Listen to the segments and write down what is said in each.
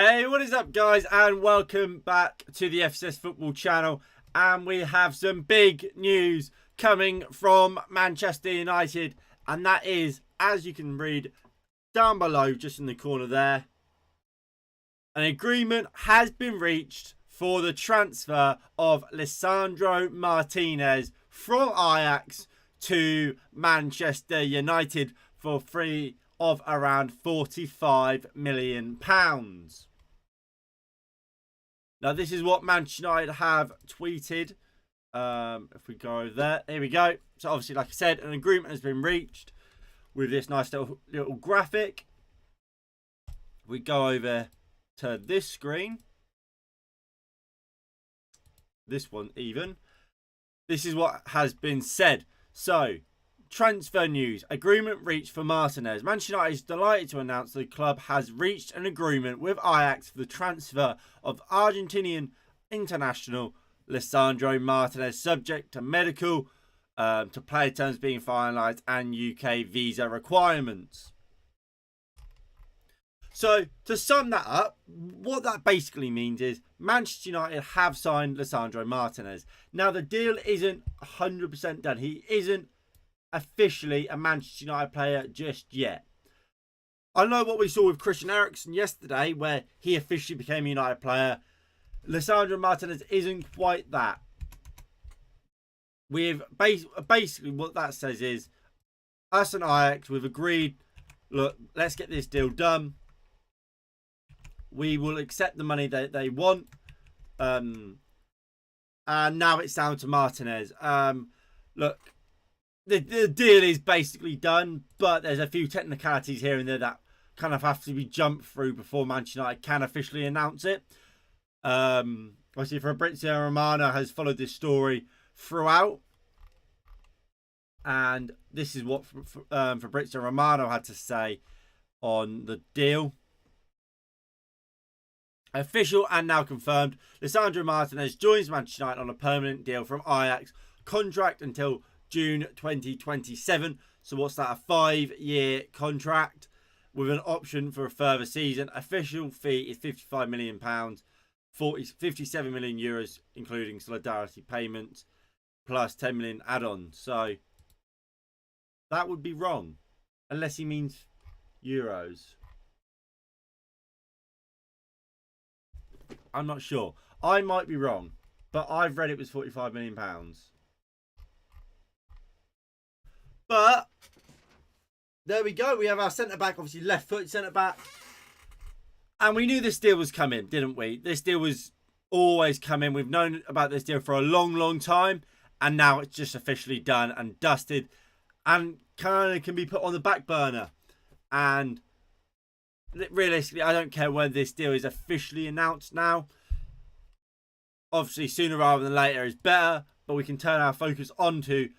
Hey, what is up, guys, and welcome back to the FCS Football channel. And we have some big news coming from Manchester United, and that is, as you can read down below, just in the corner there, an agreement has been reached for the transfer of Lisandro Martínez from Ajax to Manchester United for free of around £45 million. Now, this is what Manchester United have tweeted. If we go over there, here we go. So, obviously, like I said, an agreement has been reached with this nice little graphic. We go over to this screen. This one, even. This is what has been said. So, transfer news. Agreement reached for Martinez. Manchester United is delighted to announce the club has reached an agreement with Ajax for the transfer of Argentinian international Lisandro Martinez, subject to medical, to player terms being finalised and UK visa requirements. So, to sum that up, what that basically means is Manchester United have signed Lisandro Martinez. Now, the deal isn't 100% done. He isn't officially a Manchester United player just yet. I know what we saw with Christian Eriksen yesterday, where he officially became a United player. Lisandro Martinez isn't quite that. We've basically what that says is, us and Ajax, we've agreed, look, let's get this deal done. We will accept the money that they want. And now it's down to Martinez. Look, the deal is basically done, but there's a few technicalities here and there that kind of have to be jumped through before Manchester United can officially announce it. Obviously, Fabrizio Romano has followed this story throughout, and this is what Fabrizio Romano had to say on the deal. Official and now confirmed, Lisandro Martinez joins Manchester United on a permanent deal from Ajax, contract until June 2027. So what's that? A 5-year contract with an option for a further season. Official fee is £55 million, 57 million euros, including solidarity payments, plus 10 million add-ons. So that would be wrong, unless he means euros. I'm not sure. I might be wrong, but I've read it was £45 million. But there we go. We have our centre-back, obviously left-footed centre-back. And we knew this deal was coming, didn't we? This deal was always coming. We've known about this deal for a long, long time. And now it's just officially done and dusted. And kind of can be put on the back burner. And realistically, I don't care when this deal is officially announced now. Obviously, sooner rather than later is better. But we can turn our focus onto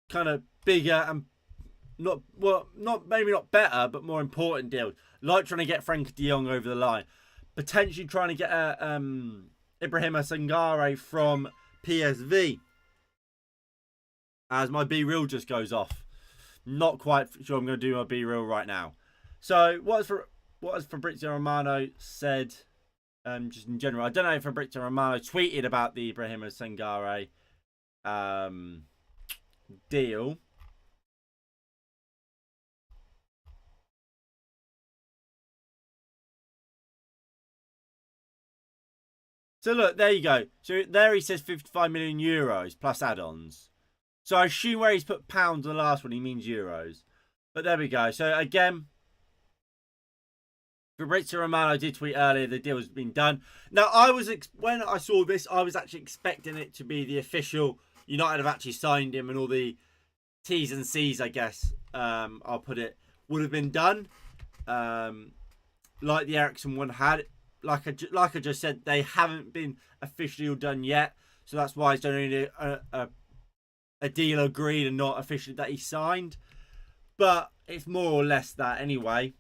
kind of bigger and maybe not better, but more important deals, like trying to get Frankie de Jong over the line, potentially trying to get Ibrahima Sangare from PSV. As my B-reel just goes off, not quite sure I'm going to do my B-reel right now. So what has Fabrizio Romano said? Just in general, I don't know if Fabrizio Romano tweeted about the Ibrahima Sangare deal. So look, there you go. So there he says 55 million euros plus add-ons. So I assume where he's put pounds on the last one, he means euros. But there we go. So again, Fabrizio Romano did tweet earlier the deal has been done. Now, when I saw this, I was actually expecting it to be the official. United have actually signed him and all the T's and C's, I guess, I'll put it, would have been done. Like the Eriksen one had. Like I just said, they haven't been officially all done yet. So that's why it's only a deal agreed and not officially that he signed. But it's more or less that anyway.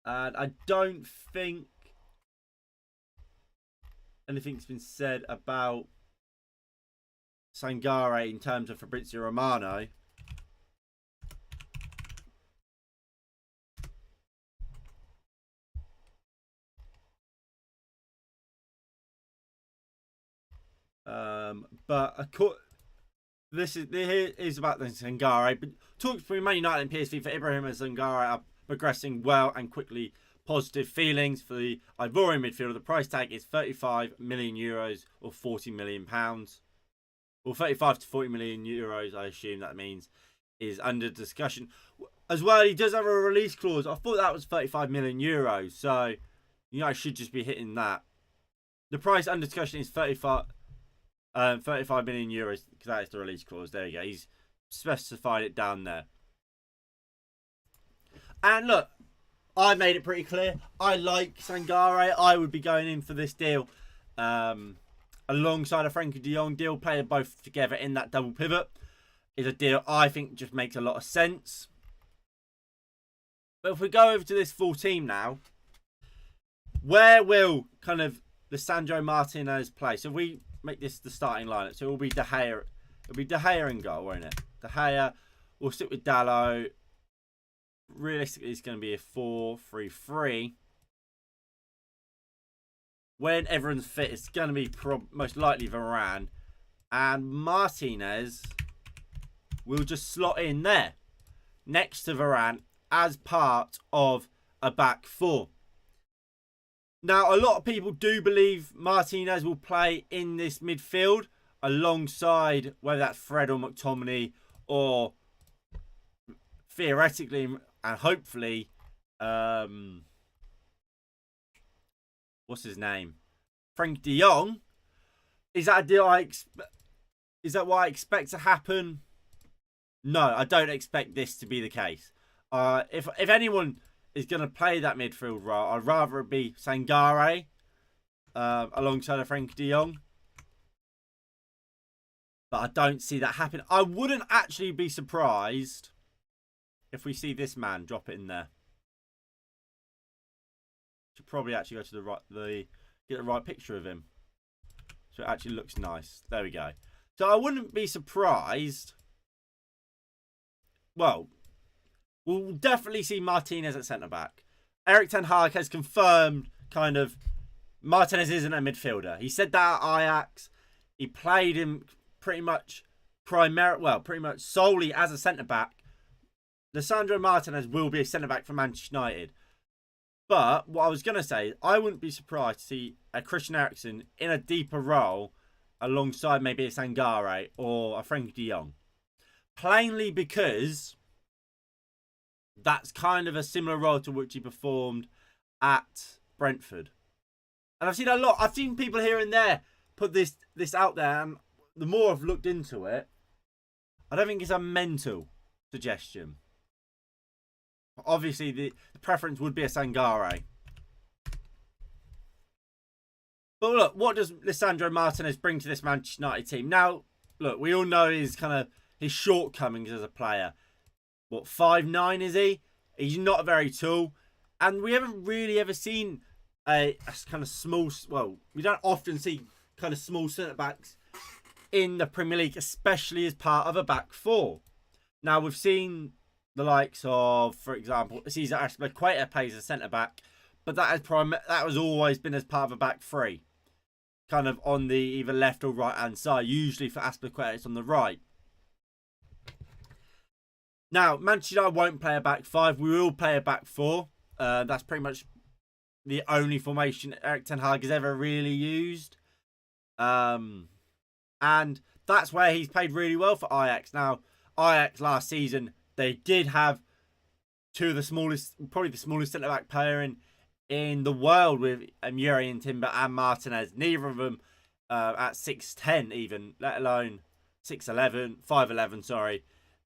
And I don't think anything's been said about Sangare in terms of Fabrizio Romano. But this is about the Sangare. But talks between Man United and PSV for Ibrahim and Sangare are progressing well and quickly. Positive feelings for the Ivorian midfielder. The price tag is 35 million euros or 40 million pounds. Or 35 to 40 million euros, I assume that means, is under discussion. As well, he does have a release clause. I thought that was 35 million euros. So, I should just be hitting that. The price under discussion is 35 million euros because that is the release clause. There you go. He's specified it down there. And look, I made it pretty clear. I like Sangare. I would be going in for this deal alongside a Frankie de Jong deal. Playing both together in that double pivot is a deal I think just makes a lot of sense. But if we go over to this full team now, where will kind of Lisandro Martinez play? So we make this the starting lineup. So it will be De Gea. It'll be De Gea in goal, won't it? De Gea. We'll sit with Dalot. Realistically, it's going to be a 4-3-3. When everyone's fit, it's going to be most likely Varane. And Martinez will just slot in there next to Varane as part of a back four. Now, a lot of people do believe Martinez will play in this midfield alongside whether that's Fred or McTominay or theoretically and hopefully what's his name? Frank de Jong. Is that a deal is that what I expect to happen? No, I don't expect this to be the case. If anyone is going to play that midfield role, I'd rather it be Sangare alongside a Frank de Jong. But I don't see that happen. I wouldn't actually be surprised if we see this man drop it in there. Should probably actually go to the right, get the right picture of him, so it actually looks nice. There we go. So I wouldn't be surprised. Well, we'll definitely see Martinez at centre back. Erik ten Hag has confirmed kind of Martinez isn't a midfielder. He said that at Ajax. He played him pretty much solely as a centre back. Lisandro Martinez will be a centre back for Manchester United. But what I was going to say, I wouldn't be surprised to see a Christian Eriksen in a deeper role alongside maybe a Sangare or a Frankie de Jong. Plainly because that's kind of a similar role to which he performed at Brentford. And I've seen a lot. I've seen people here and there put this out there. And the more I've looked into it, I don't think it's a mental suggestion. Obviously, the preference would be a Sangare. But look, what does Lisandro Martinez bring to this Manchester United team? Now, look, we all know his shortcomings as a player. What, 5'9" is he? He's not very tall. And we haven't really ever seen a kind of small... Well, we don't often see kind of small centre-backs in the Premier League, especially as part of a back four. Now, we've seen the likes of, for example, Cesar Azpilicueta plays as centre-back, but that has always been as part of a back three. Kind of on the either left or right-hand side. Usually for Azpilicueta, it's on the right. Now, Manchester United won't play a back five. We will play a back four. That's pretty much the only formation Erik ten Hag has ever really used. And that's where he's played really well for Ajax. Now, Ajax last season, they did have probably the smallest centre-back player in the world with Jurrien Timber and Martinez. Neither of them at 6'10" even, let alone 5'11", sorry,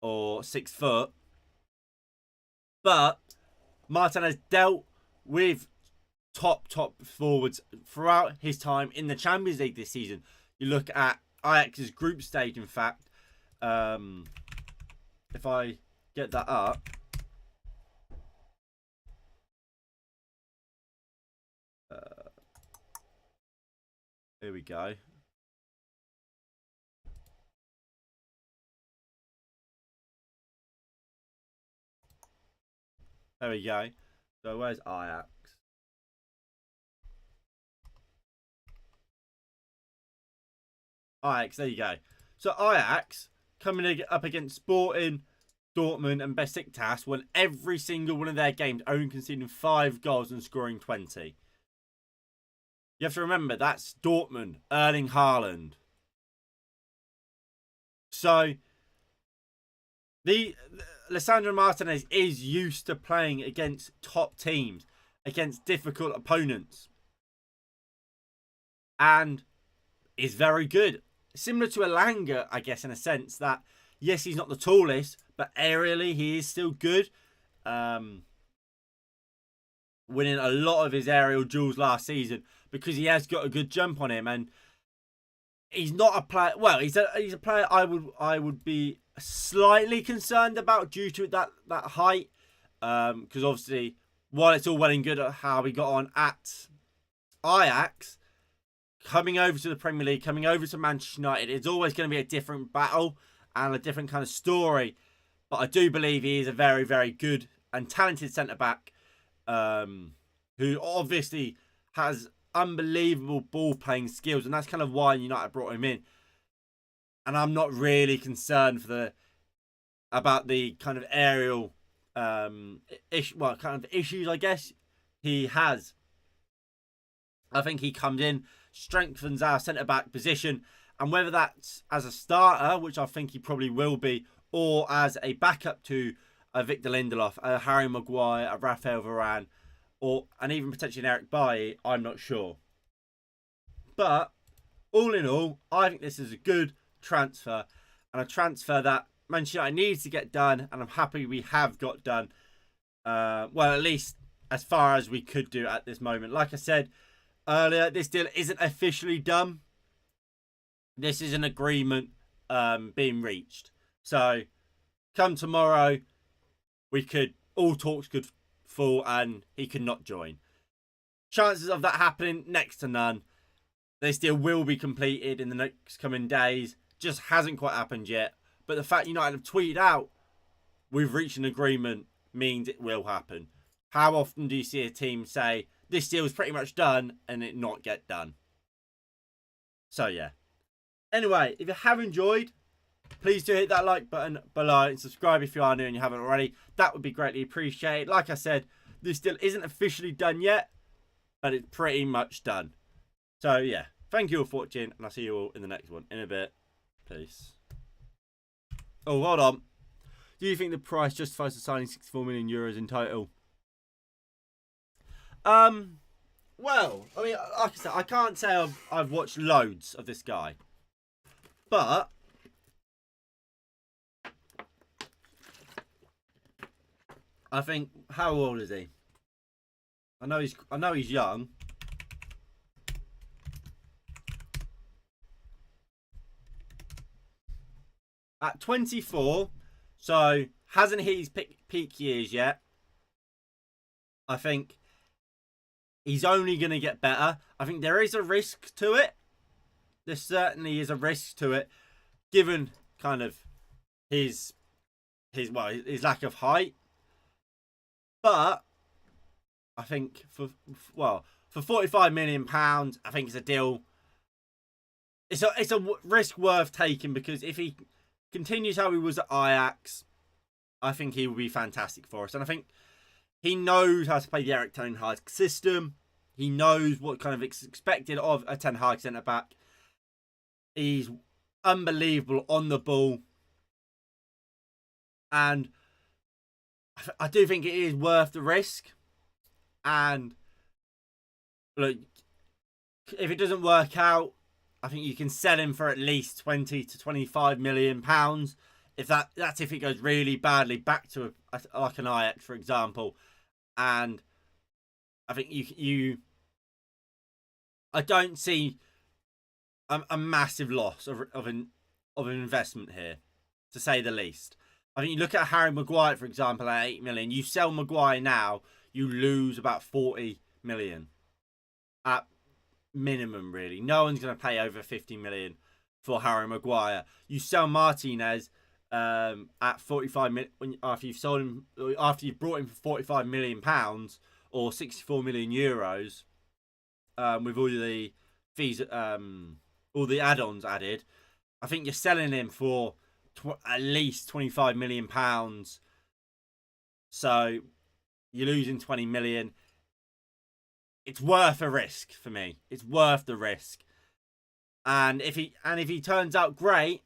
or 6 foot. But Martinez dealt with top forwards throughout his time in the Champions League this season. You look at Ajax's group stage, in fact. If I get that up. Here we go. There we go. So where's Ajax? Ajax, there you go. So Ajax coming up against Sporting, Dortmund and Besiktas won every single one of their games, only conceding 5 goals and scoring 20. You have to remember, that's Dortmund, Erling Haaland. So, Lisandro Martinez is used to playing against top teams, against difficult opponents. And is very good. Similar to Elanga, I guess, in a sense that, yes, he's not the tallest, but aerially he is still good. Winning a lot of his aerial duels last season because he has got a good jump on him, and he's not a player. Well, he's a player I would be slightly concerned about due to that height, because obviously while it's all well and good at how he got on at Ajax, coming over to the Premier League, coming over to Manchester United, it's always going to be a different battle and a different kind of story. But I do believe he is a very, very good and talented centre-back who obviously has unbelievable ball-playing skills. And that's kind of why United brought him in. And I'm not really concerned about the kind of aerial kind of issues, I guess, he has. I think he comes in, strengthens our centre-back position, and whether that's as a starter, which I think he probably will be, or as a backup to a Victor Lindelof, a Harry Maguire, a Raphael Varane, and even potentially an Eric Bailly, I'm not sure. But all in all, I think this is a good transfer, and a transfer that Manchester United needs to get done, and I'm happy we have got done. Well, at least as far as we could do at this moment. Like I said earlier, this deal isn't officially done. This is an agreement being reached. So, come tomorrow, all talks could fall and he could not join. Chances of that happening, next to none. This deal will be completed in the next coming days. Just hasn't quite happened yet. But the fact United have tweeted out, we've reached an agreement, means it will happen. How often do you see a team say, this deal is pretty much done, and it not get done? So, yeah. Anyway, if you have enjoyed, please do hit that like button below and subscribe if you are new and you haven't already. That would be greatly appreciated. Like I said, this deal isn't officially done yet, but it's pretty much done. So, yeah. Thank you all for watching, and I'll see you all in the next one in a bit. Peace. Oh, hold on. Do you think the price justifies the signing €64 million in total? Well, I mean, like I said, I can't say I've watched loads of this guy. But I think, how old is he? I know he's young. At 24, so hasn't hit his peak years yet. I think he's only going to get better. I think there is a risk to it. There certainly is a risk to it, given kind of his lack of height. But I think for £45 million, I think it's a deal. It's a risk worth taking, because if he continues how he was at Ajax, I think he will be fantastic for us. And I think he knows how to play the Erik Ten Hag system. He knows what kind of is expected of a Ten Hag centre-back. He's unbelievable on the ball. And I do think it is worth the risk. And look, if it doesn't work out, I think you can sell him for at least 20 to 25 million pounds. That's if it goes really badly back to like an Ajax, for example. And I think I don't see a massive loss of an investment here, to say the least. I think you look at Harry Maguire, for example, at 8 million. You sell Maguire now, you lose about 40 million at minimum, really. No one's going to pay over 50 million for Harry Maguire. You sell Martinez at 45 million after you've brought him for 45 million pounds or 64 million euros, with all the fees all the add-ons added, I think you're selling him for at least £25 million. So you're losing 20 million. It's worth a risk for me. It's worth the risk. And if he turns out great,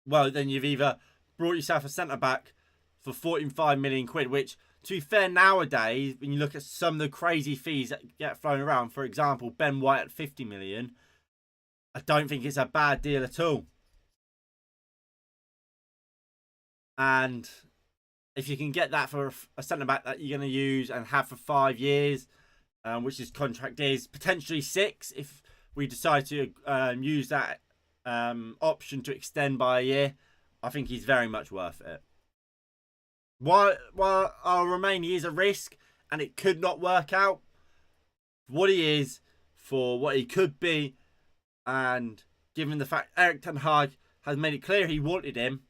well, then you've either brought yourself a centre back for 45 million quid, which, to be fair, nowadays, when you look at some of the crazy fees that get thrown around, for example, Ben White at 50 million, I don't think it's a bad deal at all. And if you can get that for a centre back that you're going to use and have for 5 years, which his contract is, potentially 6 if we decide to use that option to extend by a year, I think he's very much worth it. While I'll remain, he is a risk and it could not work out. What he is, for what he could be, and given the fact Erik ten Hag has made it clear he wanted him,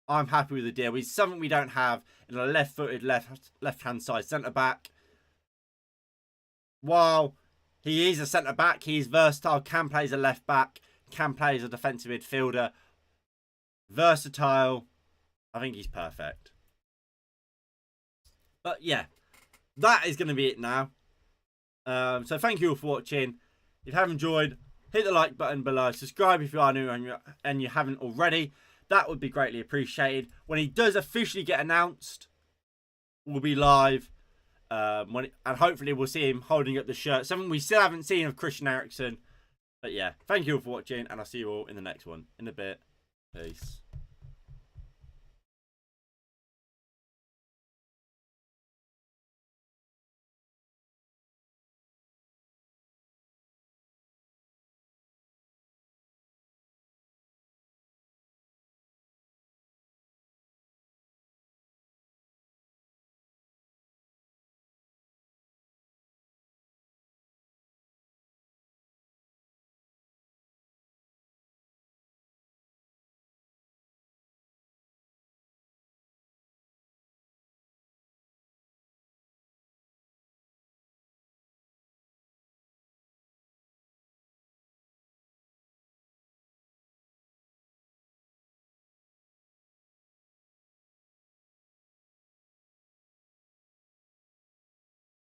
I'm happy with the deal. He's something we don't have in a left-footed, left-hand side centre-back. While he is a centre-back, he's versatile, can play as a left-back, can play as a defensive midfielder. Versatile. I think he's perfect. But yeah, that is going to be it now. So thank you all for watching. If you have enjoyed, hit the like button below. Subscribe if you are new and you haven't already. That would be greatly appreciated. When he does officially get announced, we'll be live. And hopefully we'll see him holding up the shirt. Something we still haven't seen of Christian Eriksen. But yeah, thank you all for watching, and I'll see you all in the next one. In a bit. Peace.